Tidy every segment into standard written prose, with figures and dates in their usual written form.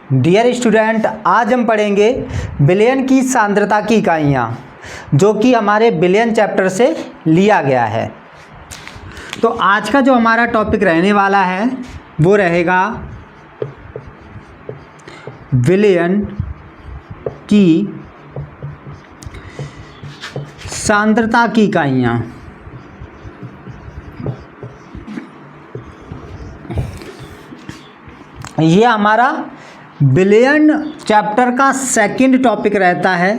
Dear student, आज हम पढ़ेंगे विलयन की सांद्रता की इकाइयाँ, जो कि हमारे विलयन चैप्टर से लिया गया है। तो आज का जो हमारा टॉपिक रहने वाला है वो रहेगा विलयन की सांद्रता की इकाइयाँ। ये हमारा विलयन चैप्टर का सेकंड टॉपिक रहता है।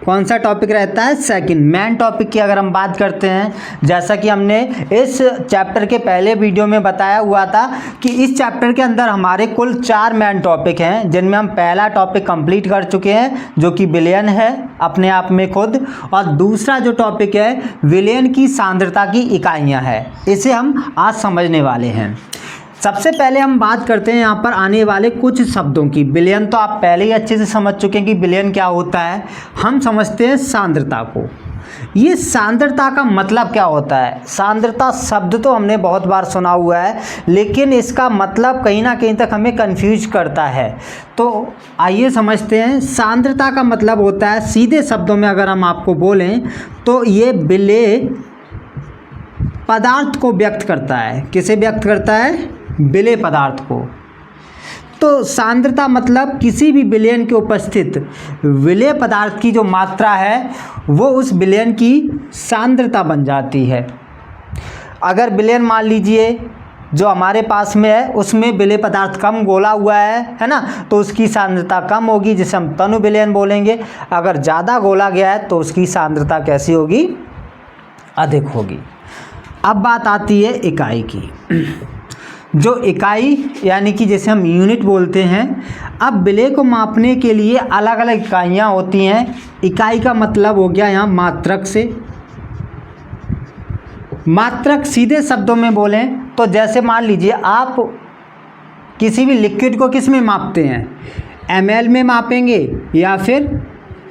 कौन सा टॉपिक रहता है? सेकंड। मेन टॉपिक की अगर हम बात करते हैं, जैसा कि हमने इस चैप्टर के पहले वीडियो में बताया हुआ था कि इस चैप्टर के अंदर हमारे कुल 4 मेन टॉपिक हैं, जिनमें हम पहला टॉपिक कंप्लीट कर चुके हैं जो कि विलयन है अपने आप में खुद, और दूसरा जो टॉपिक है विलयन की सांद्रता की इकाइयाँ है। इसे हम आज समझने वाले हैं। सबसे पहले हम बात करते हैं यहाँ पर आने वाले कुछ शब्दों की। विलयन तो आप पहले ही अच्छे से समझ चुके हैं कि विलयन क्या होता है। हम समझते हैं सांद्रता को। ये सांद्रता का मतलब क्या होता है? सांद्रता शब्द तो हमने बहुत बार सुना हुआ है, लेकिन इसका मतलब कहीं ना कहीं तक हमें कंफ्यूज करता है। तो आइए समझते हैं। सांद्रता का मतलब होता है, सीधे शब्दों में अगर हम आपको बोलें तो ये विलेय पदार्थ को व्यक्त करता है। किसे व्यक्त करता है? विलेय पदार्थ को। तो सांद्रता मतलब किसी भी विलयन के उपस्थित विलेय पदार्थ की जो मात्रा है वो उस विलयन की सांद्रता बन जाती है। अगर विलयन मान लीजिए जो हमारे पास में है उसमें विलेय पदार्थ कम घोला हुआ है ना, तो उसकी सांद्रता कम होगी, जिसे हम तनु विलयन बोलेंगे। अगर ज़्यादा घोला गया है तो उसकी सांद्रता कैसी होगी? अधिक होगी। अब बात आती है इकाई की। जो इकाई यानी कि जैसे हम यूनिट बोलते हैं। अब विलेय को मापने के लिए अलग अलग इकाइयाँ होती हैं। इकाई का मतलब हो गया यहाँ मात्रक से। मात्रक सीधे शब्दों में बोलें तो जैसे मान लीजिए आप किसी भी लिक्विड को किस में मापते हैं? ml में मापेंगे या फिर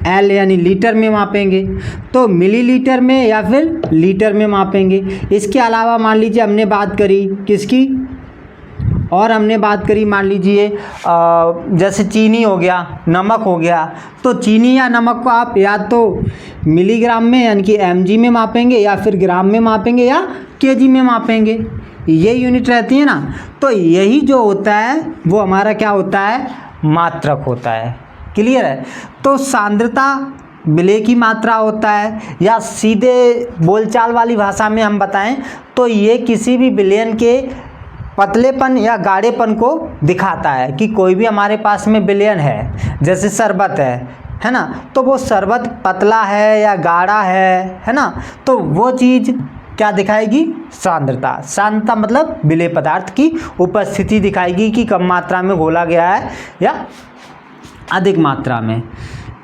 L यानी लीटर में मापेंगे, तो मिलीलीटर में या फिर लीटर में मापेंगे। इसके अलावा मान लीजिए हमने बात करी किसकी, और हमने बात करी मान लीजिए जैसे चीनी हो गया, नमक हो गया, तो चीनी या नमक को आप या तो मिलीग्राम में यानी कि mg में मापेंगे या फिर ग्राम में मापेंगे या kg में मापेंगे। ये यूनिट रहती है ना। तो यही जो होता है वो हमारा क्या होता है? मात्रक होता है। क्लियर है? तो सांद्रता विलेय की मात्रा होता है, या सीधे बोलचाल वाली भाषा में हम बताएं तो ये किसी भी विलयन के पतलेपन गाढ़ेपन को दिखाता है कि कोई भी हमारे पास में विलयन है, जैसे शरबत है ना, तो वो शरबत पतला है या गाढ़ा है ना, तो वो चीज़ क्या दिखाएगी? सांद्रता। सांद्रता मतलब विलेय पदार्थ की उपस्थिति दिखाएगी कि कम मात्रा में घोला गया है या अधिक मात्रा में।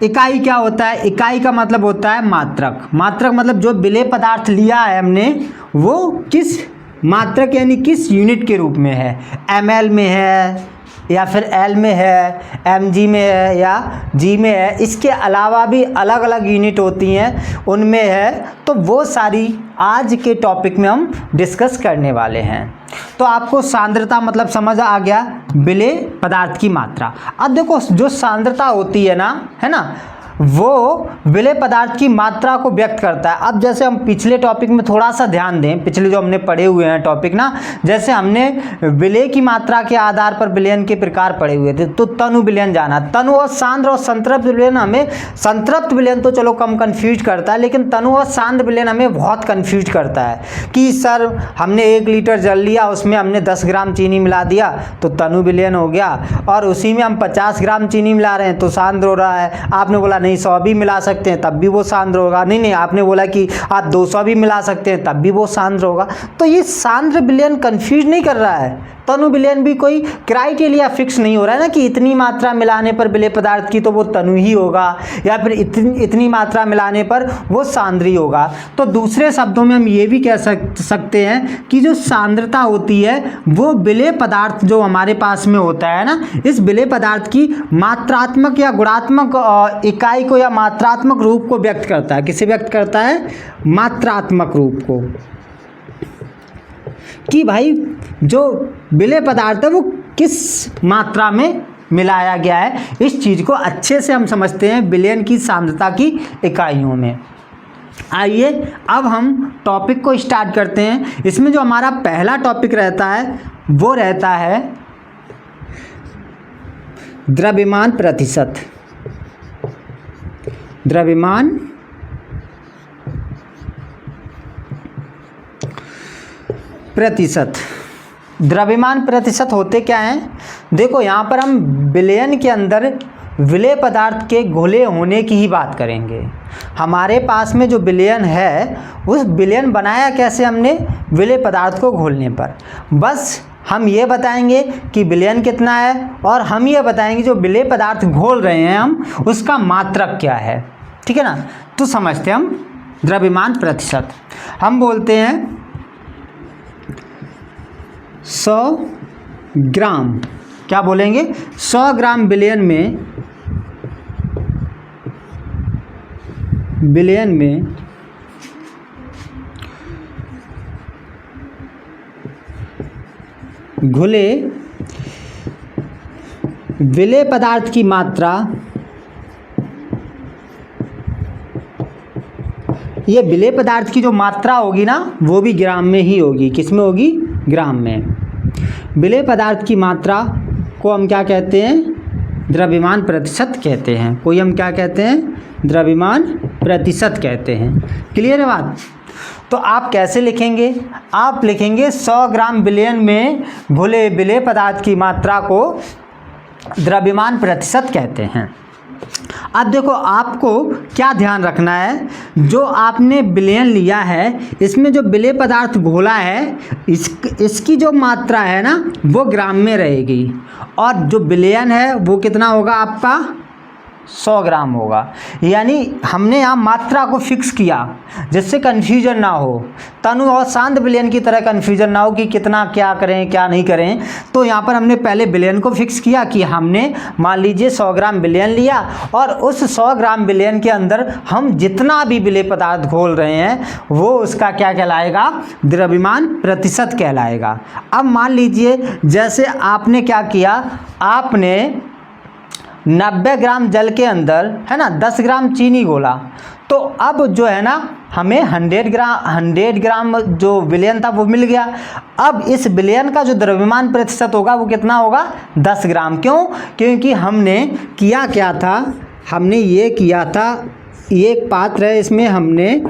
इकाई क्या होता है? इकाई का मतलब होता है मात्रक। मात्रक मतलब जो विलेय पदार्थ लिया है हमने वो किस मात्रक यानी किस यूनिट के रूप में है? ml में है या फिर L में है, mg में है या g में है। इसके अलावा भी अलग अलग यूनिट होती हैं, उनमें है। तो वो सारी आज के टॉपिक में हम डिस्कस करने वाले हैं। तो आपको सांद्रता मतलब समझ आ गया, विलेय पदार्थ की मात्रा। अब देखो जो सांद्रता होती है ना, वो विलेय पदार्थ की मात्रा को व्यक्त करता है। अब जैसे हम पिछले टॉपिक में थोड़ा सा ध्यान दें, पिछले जो हमने पढ़े हुए हैं टॉपिक ना, जैसे हमने विलेय की मात्रा के आधार पर विलयन के प्रकार पढ़े हुए थे। तो तनु विलयन जाना, तनु और सांद्र और संतृप्त विलयन हमें, संतृप्त विलयन तो चलो कम कन्फ्यूज करता है, लेकिन तनु और सांद्र विलयन हमें बहुत कन्फ्यूज करता है कि सर हमने 1 लीटर जल लिया, उसमें हमने 10 ग्राम चीनी मिला दिया तो तनु विलयन हो गया, और उसी में हम 50 ग्राम चीनी मिला रहे हैं तो सांद्र हो रहा है। आपने बोला नहीं 100 भी मिला सकते हैं तब भी वो सांद्र होगा। नहीं, आपने बोला कि आप 200 भी मिला सकते हैं तब भी वो सांद्र होगा। तो ये सांद्र विलयन कंफ्यूज नहीं कर रहा है। तनु विलयन भी कोई क्राइटेरिया फिक्स नहीं हो रहा है ना कि इतनी मात्रा मिलाने पर विलेय पदार्थ की तो वो तनु ही होगा, या फिर इतनी मात्रा मिलाने पर वो सांद्री होगा। तो दूसरे शब्दों में हम ये भी कह सकते हैं कि जो सांद्रता होती है वो विलेय पदार्थ जो हमारे पास में होता है ना, इस विलेय पदार्थ की मात्रात्मक या गुणात्मक इकाई को या मात्रात्मक रूप को व्यक्त करता है। किसे व्यक्त करता है? मात्रात्मक रूप को। कि भाई जो विलेय पदार्थ है वो किस मात्रा में मिलाया गया है। इस चीज़ को अच्छे से हम समझते हैं बिलियन की सांद्रता की इकाइयों में। आइए अब हम टॉपिक को स्टार्ट करते हैं। इसमें जो हमारा पहला टॉपिक रहता है वो रहता है द्रव्यमान प्रतिशत। द्रव्यमान प्रतिशत। द्रव्यमान प्रतिशत होते क्या हैं? देखो यहाँ पर हम विलयन के अंदर विलेय पदार्थ के घुले होने की ही बात करेंगे। हमारे पास में जो विलयन है उस विलयन बनाया कैसे हमने? विलेय पदार्थ को घोलने पर। बस हम ये बताएंगे कि विलयन कितना है और हम ये बताएंगे जो विलेय पदार्थ घोल रहे हैं हम उसका मात्रक क्या है। ठीक है ना? तो समझते हैं हम द्रव्यमान प्रतिशत। हम बोलते हैं 100 ग्राम, क्या बोलेंगे? 100 ग्राम विलयन में घुले विलेय पदार्थ की मात्रा, ये विलेय पदार्थ की जो मात्रा होगी ना वो भी ग्राम में ही होगी। किस में होगी? ग्राम में। विलेय पदार्थ की मात्रा को हम क्या कहते हैं? द्रव्यमान प्रतिशत कहते हैं। कोई हम क्या कहते हैं? द्रव्यमान प्रतिशत कहते हैं। क्लियर है बात? तो आप कैसे लिखेंगे? आप लिखेंगे 100 ग्राम विलयन में घुले विलेय पदार्थ की मात्रा को द्रव्यमान प्रतिशत कहते हैं। अब देखो आपको क्या ध्यान रखना है, जो आपने विलयन लिया है इसमें जो विलेय पदार्थ घोला है इसकी जो मात्रा है ना वो ग्राम में रहेगी और जो विलयन है वो कितना होगा आपका? 100 ग्राम होगा। यानी हमने यहाँ मात्रा को फिक्स किया जिससे कन्फ्यूजन ना हो, तनु और शांत विलयन की तरह कन्फ्यूजन ना हो कि कितना क्या करें क्या नहीं करें। तो यहाँ पर हमने पहले विलयन को फिक्स किया कि हमने मान लीजिए 100 ग्राम विलयन लिया और उस 100 ग्राम विलयन के अंदर हम जितना भी विलेय पदार्थ घोल रहे हैं वो उसका क्या कहलाएगा? द्रव्यमान प्रतिशत कहलाएगा। अब मान लीजिए जैसे आपने क्या किया, आपने 90 ग्राम जल के अंदर है ना 10 ग्राम चीनी घोला, तो अब जो है ना हमें 100 ग्राम जो विलयन था वो मिल गया। अब इस विलयन का जो द्रव्यमान प्रतिशत होगा वो कितना होगा? 10 ग्राम। क्यों? क्योंकि हमने किया क्या था? हमने ये किया था, ये एक पात्र है, इसमें हमने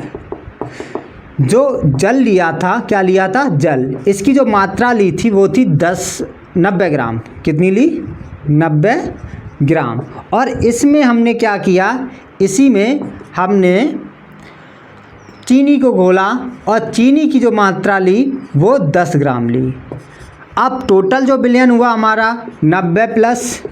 जो जल लिया था, क्या लिया था? जल। इसकी जो मात्रा ली थी वो थी 90 ग्राम। कितनी ली? 90 ग्राम। और इसमें हमने क्या किया? इसी में हमने चीनी को घोला और चीनी की जो मात्रा ली वो 10 ग्राम ली। अब टोटल जो विलयन हुआ हमारा 90 प्लस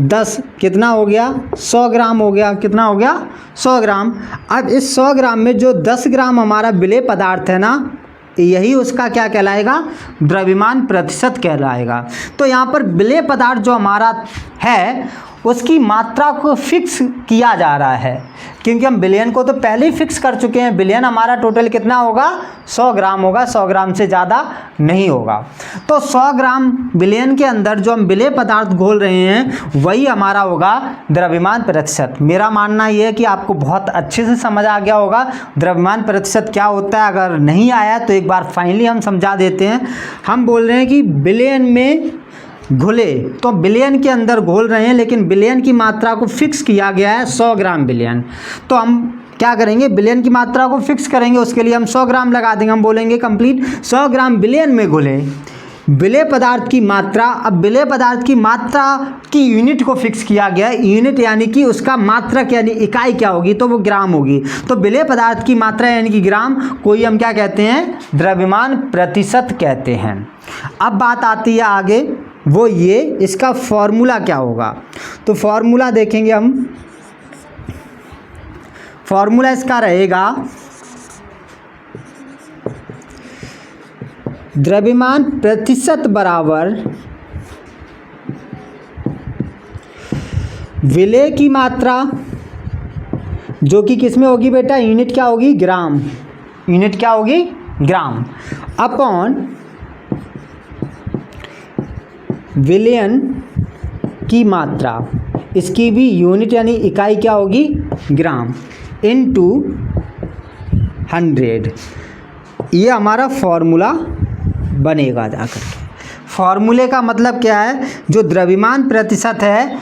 10 कितना हो गया? 100 ग्राम हो गया। कितना हो गया? 100 ग्राम। अब इस 100 ग्राम में जो 10 ग्राम हमारा विलेय पदार्थ है ना यही उसका क्या कहलाएगा? द्रव्यमान प्रतिशत कहलाएगा। तो यहाँ पर विलेय पदार्थ जो हमारा है उसकी मात्रा को फिक्स किया जा रहा है क्योंकि हम विलयन को तो पहले ही फिक्स कर चुके हैं। विलयन हमारा टोटल कितना होगा? 100 ग्राम होगा, 100 ग्राम से ज़्यादा नहीं होगा। तो 100 ग्राम विलयन के अंदर जो हम विलेय पदार्थ घोल रहे हैं वही हमारा होगा द्रव्यमान प्रतिशत। मेरा मानना यह है कि आपको बहुत अच्छे से समझ आ गया होगा द्रव्यमान प्रतिशत क्या होता है। अगर नहीं आया तो एक बार फाइनली हम समझा देते हैं। हम बोल रहे हैं कि विलयन में घुले, तो विलयन के अंदर घोल रहे हैं लेकिन विलयन की मात्रा को फिक्स किया गया है 100 ग्राम विलयन। तो हम क्या करेंगे? विलयन की मात्रा को फिक्स करेंगे, उसके लिए हम 100 ग्राम लगा देंगे। हम बोलेंगे कंप्लीट 100 ग्राम विलयन में घुले विलेय पदार्थ की मात्रा। अब विलेय पदार्थ की मात्रा की यूनिट को फिक्स किया गया है। यूनिट यानी कि उसका मात्रक यानी इकाई क्या होगी? तो वो ग्राम होगी। तो विलेय पदार्थ की मात्रा यानी कि ग्राम को ही हम क्या कहते हैं? द्रव्यमान प्रतिशत कहते हैं। अब बात आती है आगे, वो ये इसका फॉर्मूला क्या होगा? तो फॉर्मूला देखेंगे हम। फॉर्मूला इसका रहेगा द्रव्यमान प्रतिशत बराबर विलेय की मात्रा जो कि किस में होगी बेटा? यूनिट क्या होगी? ग्राम। यूनिट क्या होगी? ग्राम। अपॉन विलयन की मात्रा, इसकी भी यूनिट यानी इकाई क्या होगी, ग्राम, इनटू 100। ये हमारा फॉर्मूला बनेगा जाकर के। फॉर्मूले का मतलब क्या है, जो द्रव्यमान प्रतिशत है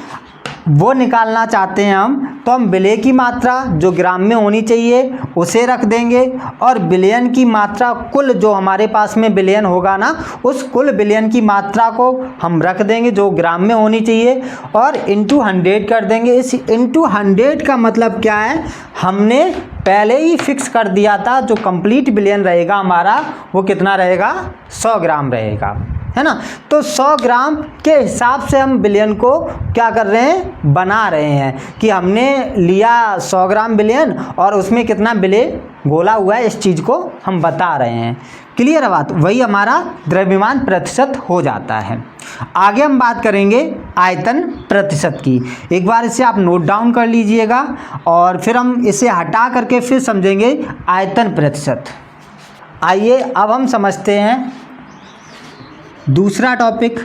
वो निकालना चाहते हैं हम, तो हम विलेय की मात्रा जो ग्राम में होनी चाहिए उसे रख देंगे, और विलयन की मात्रा कुल जो हमारे पास में विलयन होगा ना, उस कुल विलयन की मात्रा को हम रख देंगे जो ग्राम में होनी चाहिए, और इंटू 100 कर देंगे। इस इंटू 100 का मतलब क्या है, हमने पहले ही फिक्स कर दिया था जो कंप्लीट विलयन रहेगा हमारा वो कितना रहेगा, 100 ग्राम रहेगा, है ना। तो 100 ग्राम के हिसाब से हम विलयन को क्या कर रहे हैं, बना रहे हैं, कि हमने लिया 100 ग्राम विलयन और उसमें कितना विलय घोला हुआ है, इस चीज़ को हम बता रहे हैं। क्लियर है बात, वही हमारा द्रव्यमान प्रतिशत हो जाता है। आगे हम बात करेंगे आयतन प्रतिशत की। एक बार इसे आप नोट डाउन कर लीजिएगा और फिर हम इसे हटा करके फिर समझेंगे आयतन प्रतिशत। आइए अब हम समझते हैं दूसरा टॉपिक,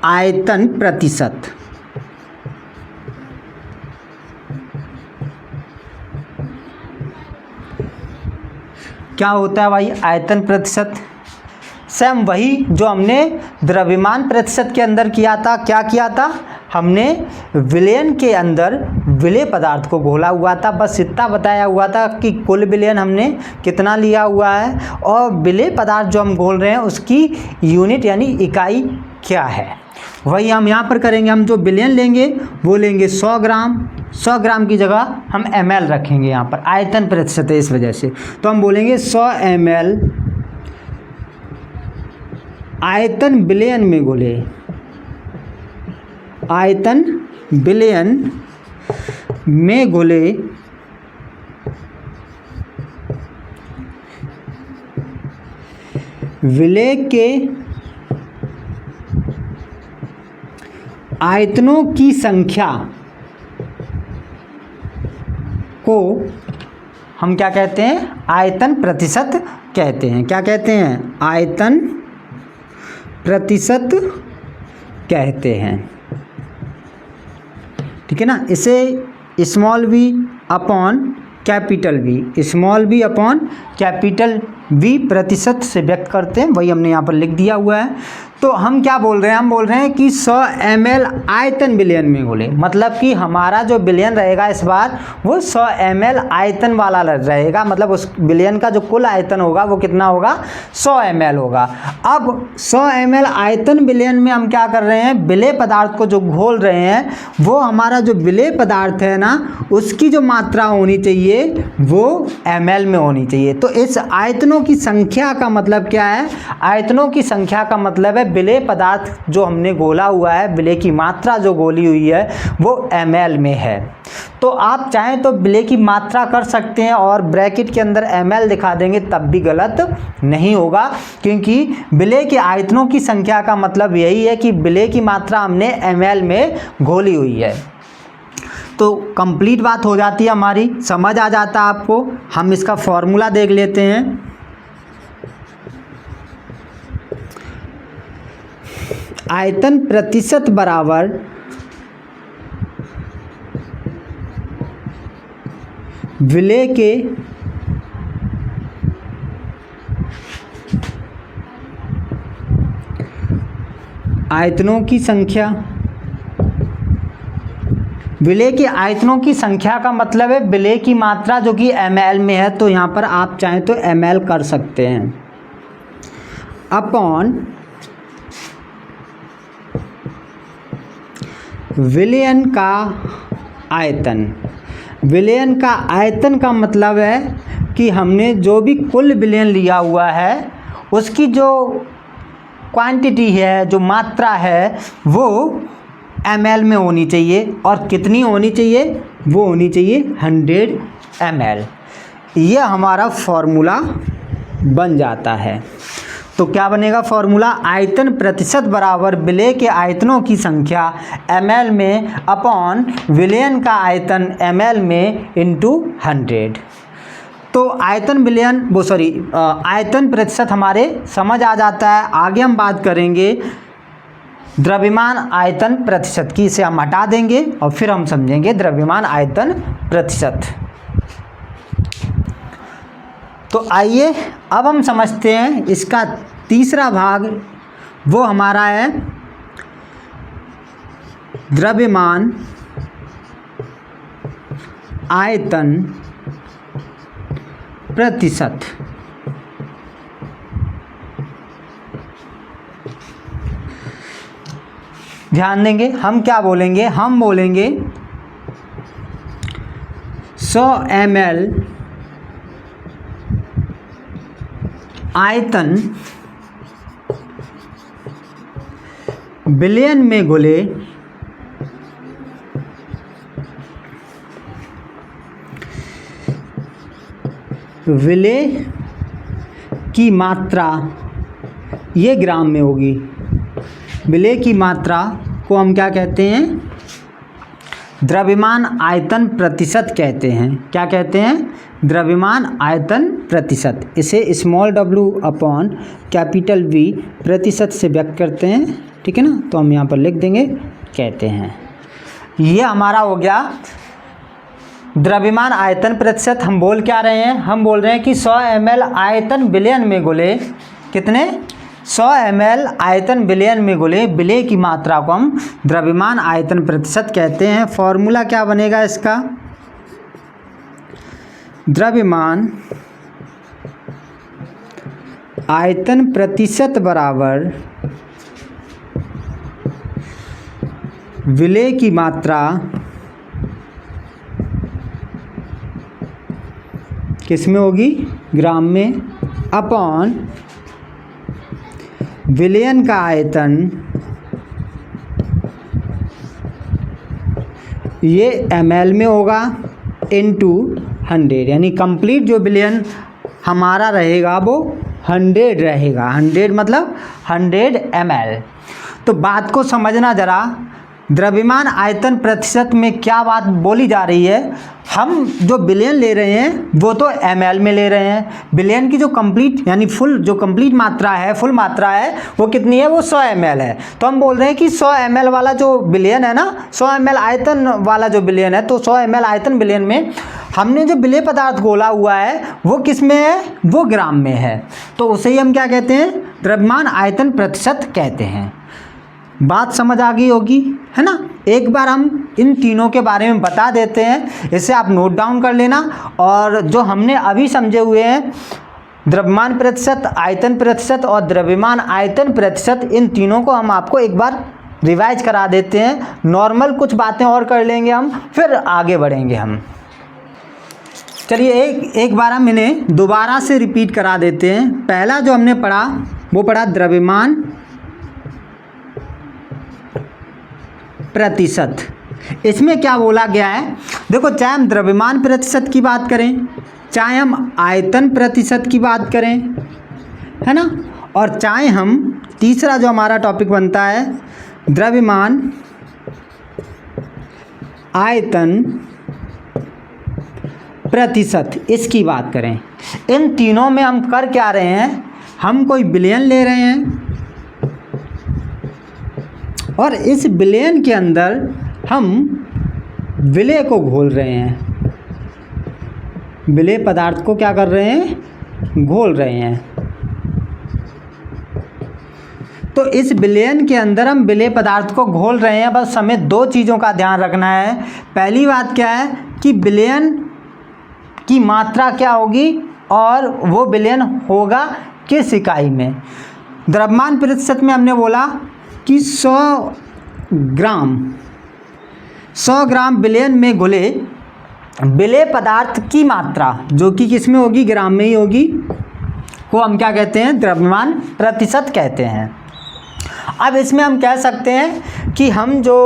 आयतन प्रतिशत। क्या होता है भाई आयतन प्रतिशत? सेम वही जो हमने द्रव्यमान प्रतिशत के अंदर किया था। क्या किया था हमने, विलयन के अंदर विलेय पदार्थ को घोला हुआ था, बस इतना बताया हुआ था कि कुल विलयन हमने कितना लिया हुआ है और विलेय पदार्थ जो हम घोल रहे हैं उसकी यूनिट यानी इकाई क्या है, वही हम यहाँ पर करेंगे। हम जो विलयन लेंगे वो लेंगे 100 ग्राम, 100 ग्राम की जगह हम ml रखेंगे, यहाँ पर आयतन प्रतिशत है इस वजह से, तो हम बोलेंगे 100 ml आयतन विलयन में घोले, आयतन विलयन में घोले विलेय के आयतनों की संख्या को हम क्या कहते हैं, आयतन प्रतिशत कहते हैं। क्या कहते हैं, आयतन प्रतिशत कहते हैं, ठीक है ना। इसे small v upon capital V, small v upon capital V प्रतिशत से व्यक्त करते हैं, वही हमने यहाँ पर लिख दिया हुआ है। तो हम क्या बोल रहे हैं, हम बोल रहे हैं कि 100 ml आयतन विलयन में घोले, मतलब कि हमारा जो विलयन रहेगा इस बार वो 100 ml आयतन वाला रहेगा, मतलब उस विलयन का जो कुल आयतन होगा वो कितना होगा, 100 ml होगा। अब 100 ml आयतन विलयन में हम क्या कर रहे हैं, विलेय पदार्थ को जो घोल रहे हैं वो हमारा जो विलेय पदार्थ है ना उसकी जो मात्रा होनी चाहिए वो ml में होनी चाहिए। तो इस आयतनों की संख्या का मतलब क्या है, आयतनों की संख्या का मतलब है विलेय पदार्थ जो हमने घोला हुआ है, विलेय की मात्रा जो घोली हुई है वो ml में है। तो आप चाहें तो विलेय की मात्रा कर सकते हैं और ब्रैकेट के अंदर ml दिखा देंगे तब भी गलत नहीं होगा, क्योंकि विलेय के आयतनों की संख्या का मतलब यही है कि विलेय की मात्रा हमने ml में घोली हुई है। तो कंप्लीट बात हो जाती है हमारी, समझ आ जाता है आपको। हम इसका फॉर्मूला देख लेते हैं। आयतन प्रतिशत बराबर विलेय के आयतनों की संख्या, विलेय के आयतनों की संख्या का मतलब है विलेय की मात्रा जो कि ml में है, तो यहाँ पर आप चाहें तो ml कर सकते हैं, अपॉन विलयन का आयतन। विलयन का आयतन का मतलब है कि हमने जो भी कुल विलयन लिया हुआ है उसकी जो क्वांटिटी है, जो मात्रा है वो ml में होनी चाहिए, और कितनी होनी चाहिए, वो होनी चाहिए 100 ml। यह हमारा फॉर्मूला बन जाता है। तो क्या बनेगा फॉर्मूला, आयतन प्रतिशत बराबर विलेय के आयतनों की संख्या ml में अपॉन विलयन का आयतन ml में इंटू 100। तो आयतन विलयन आयतन प्रतिशत हमारे समझ आ जाता है। आगे हम बात करेंगे द्रव्यमान आयतन प्रतिशत की, इसे हम हटा देंगे और फिर हम समझेंगे द्रव्यमान आयतन प्रतिशत। तो आइए अब हम समझते हैं इसका तीसरा भाग, वो हमारा है द्रव्यमान आयतन प्रतिशत। ध्यान देंगे, हम क्या बोलेंगे, हम बोलेंगे 100 ml आयतन बिलियन में घुले विलेय की मात्रा, ये ग्राम में होगी। विलेय की मात्रा को हम क्या कहते हैं, द्रव्यमान आयतन प्रतिशत कहते हैं। क्या कहते हैं, द्रव्यमान आयतन प्रतिशत। इसे small w upon capital V प्रतिशत से व्यक्त करते हैं, ठीक है ना। तो हम यहाँ पर लिख देंगे कहते हैं। ये हमारा हो गया द्रव्यमान आयतन प्रतिशत। हम बोल क्या रहे हैं, हम बोल रहे हैं कि 100 ml आयतन बिलियन में घुले, कितने, 100 ml आयतन बिलियन में घुले विलेय की मात्रा को हम द्रव्यमान आयतन प्रतिशत कहते हैं। फॉर्मूला क्या बनेगा इसका, द्रव्यमान आयतन प्रतिशत बराबर विलेय की मात्रा किस में होगी, ग्राम में, अपॉन विलयन का आयतन, ये ml में होगा, इनटू 100, यानी कंप्लीट जो विलयन हमारा रहेगा वो 100 रहेगा। 100 मतलब 100 ml। तो बात को समझना ज़रा, द्रव्यमान आयतन प्रतिशत में क्या बात बोली जा रही है। हम जो बिलियन ले रहे हैं वो तो ml में ले रहे हैं। बिलियन की जो कंप्लीट यानी फुल जो कंप्लीट मात्रा है, फुल मात्रा है, वो कितनी है, वो 100 ml है। तो हम बोल रहे हैं कि 100 ml वाला जो बिलियन है ना, 100 ml आयतन वाला जो बिलियन है, तो 100 ml आयतन बिलियन में हमने जो विलेय पदार्थ घोला हुआ है वो किस में है, वो ग्राम में है। तो उसे ही हम क्या कहते हैं, द्रव्यमान आयतन प्रतिशत कहते हैं। बात समझ आ गई होगी, है ना। एक बार हम इन तीनों के बारे में बता देते हैं, इसे आप नोट डाउन कर लेना। और जो हमने अभी समझे हुए हैं, द्रव्यमान प्रतिशत, आयतन प्रतिशत और द्रव्यमान आयतन प्रतिशत, इन तीनों को हम आपको एक बार रिवाइज करा देते हैं। नॉर्मल कुछ बातें और कर लेंगे हम, फिर आगे बढ़ेंगे हम। चलिए एक बार हम इन्हें दोबारा से रिपीट करा देते हैं। पहला जो हमने पढ़ा वो पढ़ा द्रव्यमान प्रतिशत। इसमें क्या बोला गया है, देखो, चाहे हम द्रव्यमान प्रतिशत की बात करें, चाहे हम आयतन प्रतिशत की बात करें, है ना, और चाहे हम तीसरा जो हमारा टॉपिक बनता है द्रव्यमान आयतन प्रतिशत, इसकी बात करें, इन तीनों में हम कर क्या रहे हैं, हम कोई बिलियन ले रहे हैं और इस बिलियन के अंदर हम विलेय को घोल रहे हैं, विलेय पदार्थ को क्या कर रहे हैं, घोल रहे हैं। तो इस बिलियन के अंदर हम विलेय पदार्थ को घोल रहे हैं। बस हमें दो चीज़ों का ध्यान रखना है। पहली बात क्या है कि बिलियन की मात्रा क्या होगी और वो बिलियन होगा किस इकाई में। द्रव्यमान प्रतिशत में हमने बोला कि 100 ग्राम बिलियन में घुले विलेय पदार्थ की मात्रा, जो कि किस में होगी, ग्राम में ही होगी, को हम क्या कहते हैं, द्रव्यमान प्रतिशत कहते हैं। अब इसमें हम कह सकते हैं कि हम जो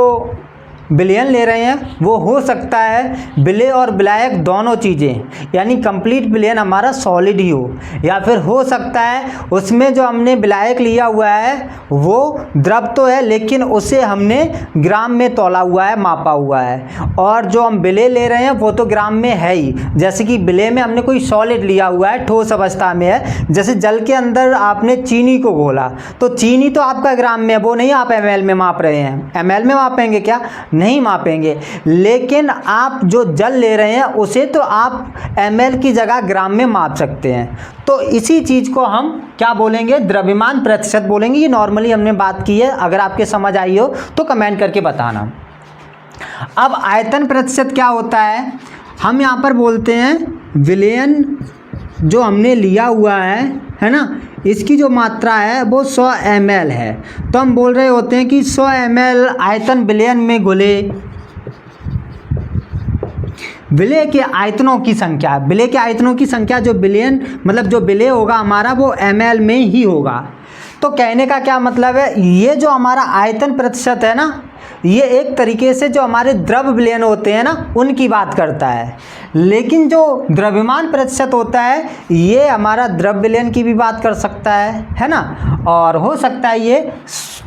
विलयन ले रहे हैं वो हो सकता है विलेय और विलायक दोनों चीज़ें, यानी कंप्लीट विलयन हमारा सॉलिड ही हो, या फिर हो सकता है उसमें जो हमने विलायक लिया हुआ है वो द्रव तो है लेकिन उसे हमने ग्राम में तौला हुआ है, मापा हुआ है, और जो हम विलेय ले रहे हैं वो तो ग्राम में है ही। जैसे कि विलेय में हमने कोई सॉलिड लिया हुआ है, ठोस अवस्था में है, जैसे जल के अंदर आपने चीनी को घोला तो चीनी तो आपका ग्राम में है, वो नहीं आप ml में माप रहे हैं। ml में मापेंगे क्या? नहीं मापेंगे। लेकिन आप जो जल ले रहे हैं उसे तो आप ml की जगह ग्राम में माप सकते हैं। तो इसी चीज़ को हम क्या बोलेंगे? द्रव्यमान प्रतिशत बोलेंगे। ये नॉर्मली हमने बात की है, अगर आपके समझ आई हो तो कमेंट करके बताना। अब आयतन प्रतिशत क्या होता है? हम यहाँ पर बोलते हैं विलयन जो हमने लिया हुआ है ना, इसकी जो मात्रा है वो 100 ml है, तो हम बोल रहे होते हैं कि 100 ml आयतन विलयन में घुले। विलेय के आयतनों की संख्या, विलेय के आयतनों की संख्या जो विलयन मतलब जो विलेय होगा हमारा वो ml में ही होगा। तो कहने का क्या मतलब है, ये जो हमारा आयतन प्रतिशत है ना, ये एक तरीके से जो हमारे द्रव विलयन होते हैं ना उनकी बात करता है, लेकिन जो द्रव्यमान प्रतिशत होता है ये हमारा द्रव विलयन की भी बात कर सकता है ना, और हो सकता है ये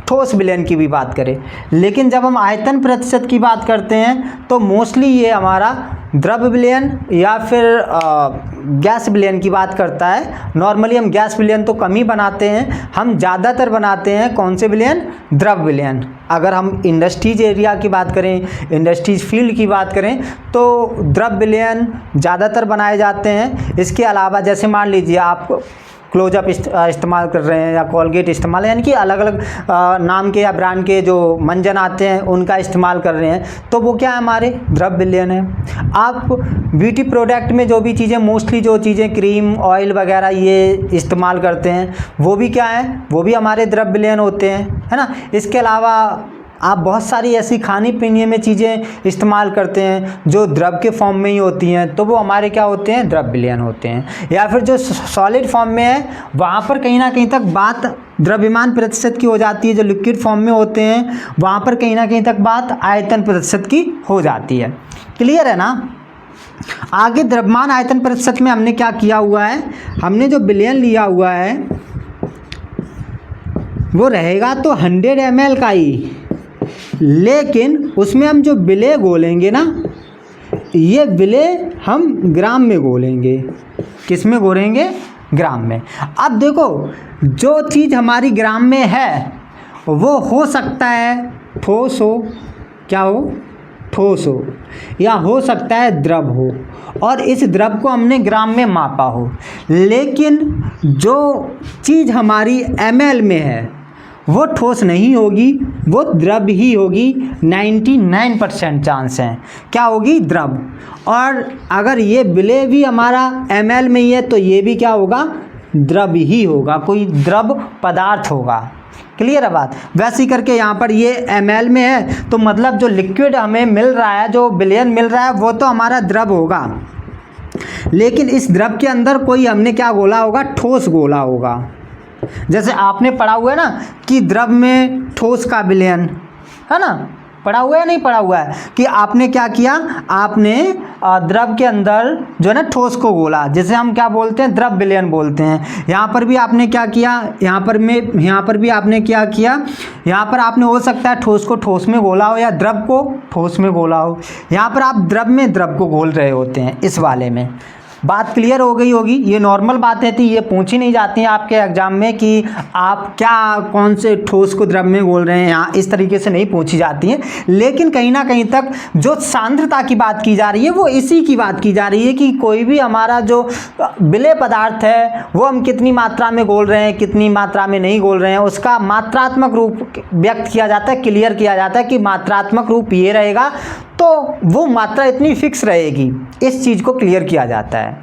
ठोस विलयन की भी बात करे। लेकिन जब हम आयतन प्रतिशत की बात करते हैं तो मोस्टली ये हमारा द्रव विलयन या फिर गैस विलयन की बात करता है। नॉर्मली हम गैस विलयन तो कम ही बनाते हैं, हम ज़्यादातर बनाते हैं कौन से विलयन? द्रव विलयन। अगर हम इंडस्ट्रीज एरिया की बात करें, इंडस्ट्रीज फील्ड की बात करें तो द्रव विलयन ज़्यादातर बनाए जाते हैं। इसके अलावा जैसे मान लीजिए आप क्लोजअप इस्तेमाल कर रहे हैं या कोलगेट इस्तेमाल, यानी कि अलग अलग नाम के या ब्रांड के जो मंजन आते हैं उनका इस्तेमाल कर रहे हैं, तो वो क्या है? हमारे द्रव विलयन है। आप ब्यूटी प्रोडक्ट में जो भी चीज़ें मोस्टली जो चीज़ें क्रीम ऑयल वगैरह ये इस्तेमाल करते हैं वो भी क्या है? वो भी हमारे द्रव विलयन होते हैं, है ना। इसके अलावा आप बहुत सारी ऐसी खाने पीने में चीज़ें इस्तेमाल करते हैं जो द्रव के फॉर्म में ही होती हैं, तो वो हमारे क्या होते हैं? द्रव विलयन होते हैं। या फिर जो सॉलिड फॉर्म में है वहाँ पर कहीं ना कहीं तक बात द्रव्यमान प्रतिशत की हो जाती है, जो लिक्विड फॉर्म में होते हैं वहाँ पर कहीं ना कहीं तक बात आयतन प्रतिशत की हो जाती है। क्लियर है ना। आगे द्रव्यमान आयतन प्रतिशत में हमने क्या किया हुआ है, हमने जो विलयन लिया हुआ है वो रहेगा तो 100 ml का ही, लेकिन उसमें हम जो विलेय घोलेंगे ना, ये विलेय हम ग्राम में घोलेंगे। किस में घोलेंगे? ग्राम में। अब देखो जो चीज़ हमारी ग्राम में है वो हो सकता है ठोस हो, क्या हो? ठोस हो, या हो सकता है द्रव हो, और इस द्रव को हमने ग्राम में मापा हो। लेकिन जो चीज़ हमारी ml में है वो ठोस नहीं होगी, वो द्रव ही होगी। 99% चांस हैं क्या होगी? द्रव। और अगर ये विलेय भी हमारा ml में ही है तो ये भी क्या होगा? द्रव ही होगा, कोई द्रव पदार्थ होगा। क्लियर है बात। वैसे ही करके यहाँ पर ये ml में है तो मतलब जो लिक्विड हमें मिल रहा है, जो विलयन मिल रहा है वो तो हमारा द्रव होगा, लेकिन इस द्रव के अंदर कोई हमने क्या घोला होगा? ठोस घोला होगा। जैसे आपने पढ़ा हुआ है ना कि द्रव में ठोस का विलयन, है ना, पढ़ा हुआ है नहीं पढ़ा हुआ है, कि आपने क्या किया? आपने द्रव के अंदर जो है ना ठोस को घोला, जिसे हम क्या बोलते हैं? द्रव विलयन बोलते हैं। यहाँ पर भी आपने क्या किया? यहाँ पर भी आपने क्या किया? यहाँ पर आपने हो सकता है ठोस को ठोस में घोला हो या द्रव को ठोस में घोला हो। यहाँ पर आप द्रव में द्रव को घोल रहे होते हैं। इस वाले में बात क्लियर हो गई होगी। ये नॉर्मल बातें थी, ये पूछी नहीं जाती हैं आपके एग्जाम में कि आप क्या कौन से ठोस को द्रव में घोल रहे हैं, यहाँ इस तरीके से नहीं पूछी जाती हैं। लेकिन कहीं ना कहीं तक जो सांद्रता की बात की जा रही है वो इसी की बात की जा रही है कि कोई भी हमारा जो विलेय पदार्थ है वो हम कितनी मात्रा में घोल रहे हैं, कितनी मात्रा में नहीं घोल रहे हैं, उसका मात्रात्मक रूप व्यक्त किया जाता है, क्लियर किया जाता है कि मात्रात्मक रूप ये रहेगा तो वो मात्रा इतनी फिक्स रहेगी। इस चीज़ को क्लियर किया जाता है।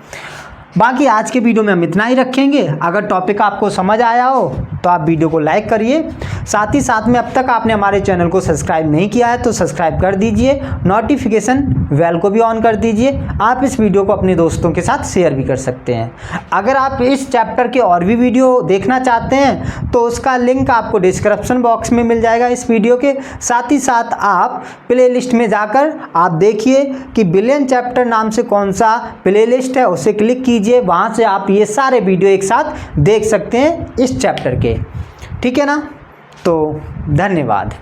बाकी आज के वीडियो में हम इतना ही रखेंगे। अगर टॉपिक आपको समझ आया हो तो आप वीडियो को लाइक करिए। साथ ही साथ में अब तक आपने हमारे चैनल को सब्सक्राइब नहीं किया है तो सब्सक्राइब कर दीजिए, नोटिफिकेशन बेल को भी ऑन कर दीजिए। आप इस वीडियो को अपने दोस्तों के साथ शेयर भी कर सकते हैं। अगर आप इस चैप्टर के और भी वीडियो देखना चाहते हैं तो उसका लिंक आपको डिस्क्रिप्शन बॉक्स में मिल जाएगा इस वीडियो के। साथ ही साथ आप प्लेलिस्ट में जाकर आप देखिए कि बिलियन चैप्टर नाम से कौन सा प्लेलिस्ट है, उसे क्लिक कीजिए। वहाँ से आप ये सारे वीडियो एक साथ देख सकते हैं इस चैप्टर के। ठीक है ना? तो धन्यवाद।